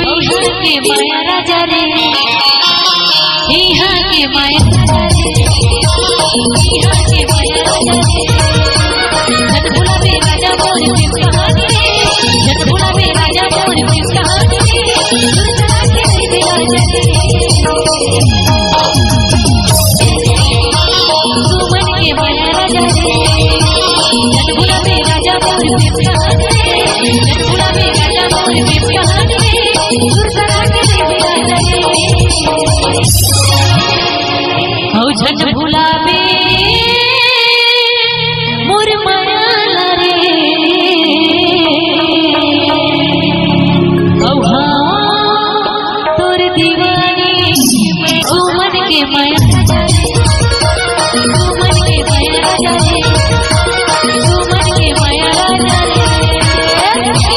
यहाँ के माया राजा रे, यहाँ के माया राजा रे, यहाँ के माया राजा रे। जन भुला बे राजा मोर प्रेम कहानी रे, जन भुला बे राजा मोर प्रेम कहानी रे, दूर चला के दे राजा रे। सुमन के माया राजा रे, जन भुला बे राजा मोर प्रेम कहानी रे, जन भुला बे राजा मोर प्रेम कहानी रे, दूर चला के दे राजा रे। औ झट भुला बे मोर माया रे, औ हाँ तोर दीवानी सुमन के माया राजा रे, सुमन के माया राजा रे, सुमन के माया राजा रे।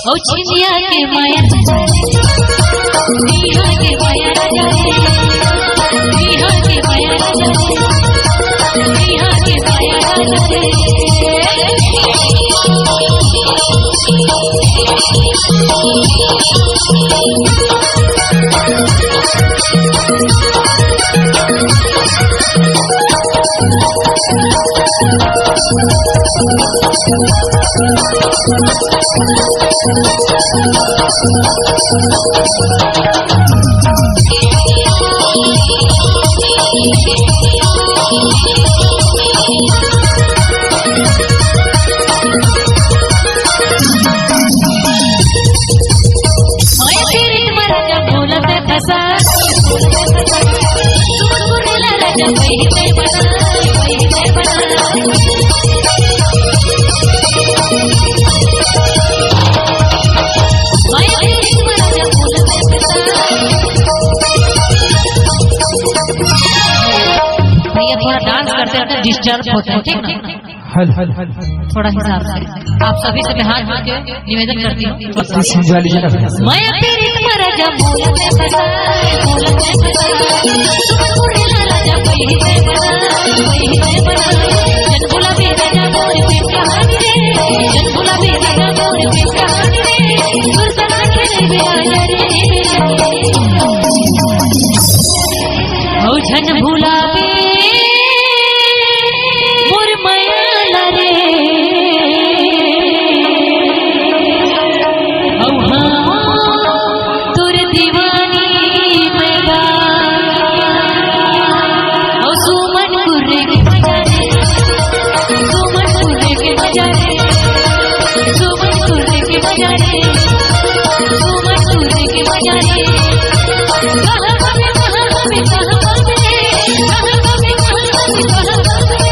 ओ छिनिया के माया राजा रे, बिहार के माया राजा रे, बिहार के माया राजा रे, बिहार के माया राजा रे। थोड़ा डांस करते हैं डिस्टर्ब होते हैं, ठीक ना? थोड़ा हिसाब से आप सभी से मैं हाथ जोड़ के निवेदन करती हूँ। मैं तेरी राजा बोलते बता, बोलते बता, राजा वही है बता, वही है बता। जन भुला बे राजा मोर प्रेम कहानी रे, जन भुला बे राजा मोर प्रेम कहानी रे, दूर चला के दे राजा रे। औ झन भुला बे मोर माया रे, औ हाँ तोर दीवानी मैदा, औ सुमन कुर्रे के मजा रे, सुमन कुर्रे के मजा रे, सुमन कुर्रे के मजा रे, सुमन कुर्रे के मजा रे। कहा पाबे कहा पाबे कहा पाबे, कहा पाबे कहा पाबे कहा पाबे।